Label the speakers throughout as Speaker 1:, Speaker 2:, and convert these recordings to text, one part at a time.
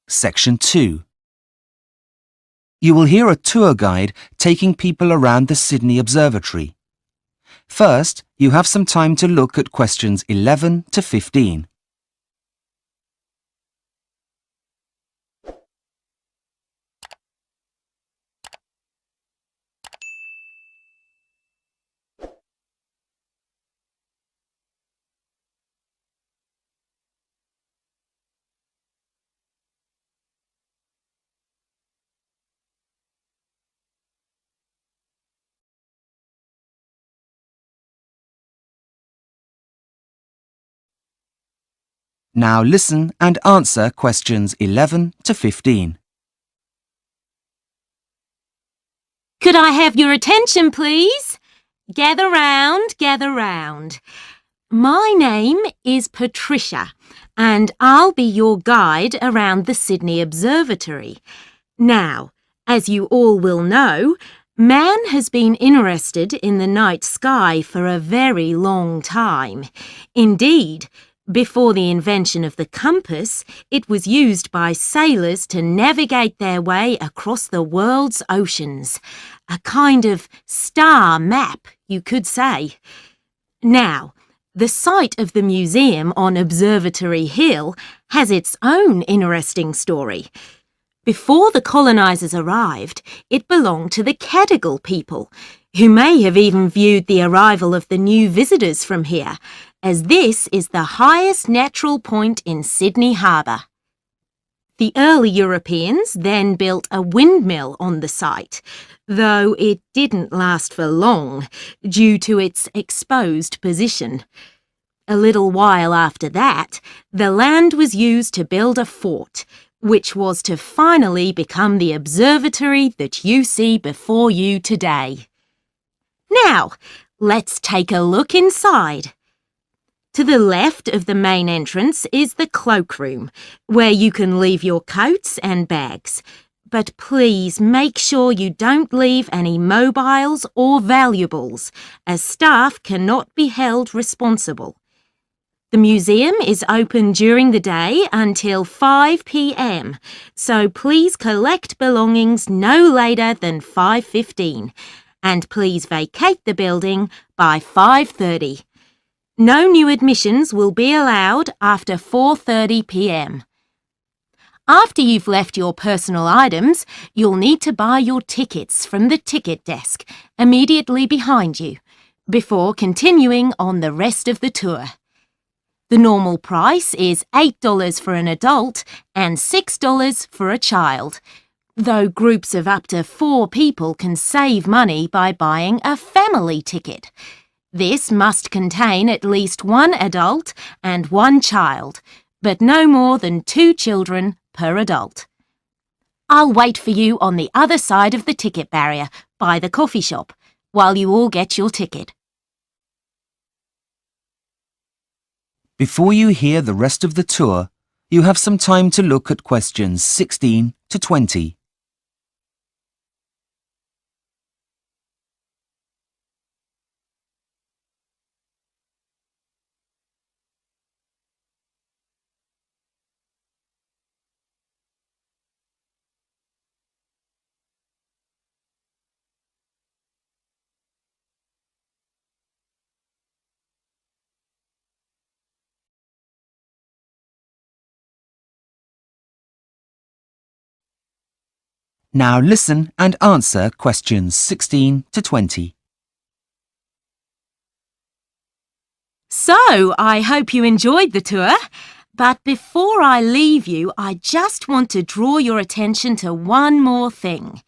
Speaker 1: Section 2. You will hear a tour guide taking people around the Sydney Observatory. First, you have some time to look at questions 11 to 15. Now listen and answer questions 11 to 15.
Speaker 2: Could I have your attention, please? Gather round, gather round. My name is Patricia, and I'll be your guide around the Sydney Observatory. Now, as you all will know, man has been interested in the night sky for a very long time. Indeed, before the invention of the compass, it was used by sailors to navigate their way across the world's oceans. A kind of star map, you could say. Now, the site of the museum on Observatory Hill has its own interesting story. Before the colonisers arrived, it belonged to the Cadigal people, who may have even viewed the arrival of the new visitors from here, as this is the highest natural point in Sydney Harbour. The early Europeans then built a windmill on the site, though it didn't last for long due to its exposed position. A little while after that, the land was used to build a fort, which was to finally become the observatory that you see before you today. Now, let's take a look inside. To the left of the main entrance is the cloakroom, where you can leave your coats and bags. But please make sure you don't leave any mobiles or valuables, as staff cannot be held responsible. The museum is open during the day until 5 p.m, so please collect belongings no later than 5:15, and please vacate the building by 5:30. No new admissions will be allowed after 4:30 p.m. After you've left your personal items, you'll need to buy your tickets from the ticket desk immediately behind you, before continuing on the rest of the tour. The normal price is $8 for an adult and $6 for a child, though groups of up to 4 people can save money by buying a family ticket. This must contain at least 1 adult and 1 child, but no more than 2 children per adult. I'll wait for you on the other side of the ticket barrier by the coffee shop while you all get your ticket.
Speaker 1: Before you hear the rest of the tour, you have some time to look at questions 16 to 20. Now listen and answer questions 16 to 20.
Speaker 2: So, I hope you enjoyed the tour. But before I leave you, I just want to draw your attention to one more thing.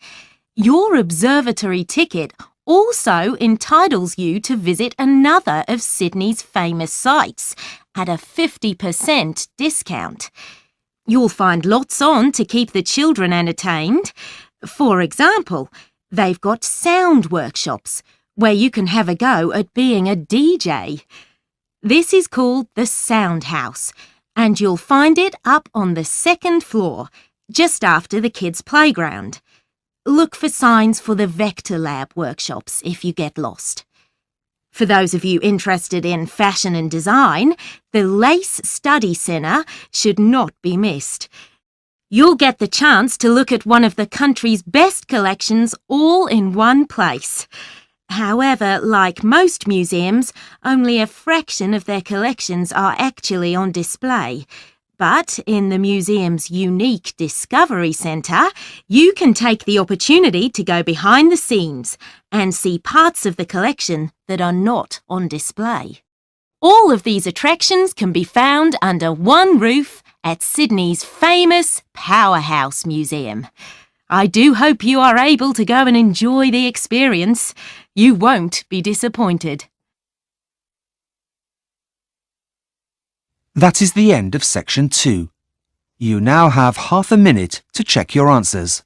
Speaker 2: Your observatory ticket also entitles you to visit another of Sydney's famous sites at a 50% discount. You'll find lots on to keep the children entertained. For example, they've got sound workshops where you can have a go at being a DJ. This is called the Sound House, and you'll find it up on the 2nd floor, just after the kids' playground. Look for signs for the Vector Lab workshops if you get lost. For those of you interested in fashion and design, the Lace Study Centre should not be missed. You'll get the chance to look at one of the country's best collections all in one place. However, like most museums, only a fraction of their collections are actually on display. But in the museum's unique Discovery Centre, you can take the opportunity to go behind the scenes and see parts of the collection that are not on display. All of these attractions can be found under one roof at Sydney's famous Powerhouse Museum. I do hope you are able to go and enjoy the experience. You won't be disappointed.
Speaker 1: That is the end of section 2. You now have half a minute to check your answers.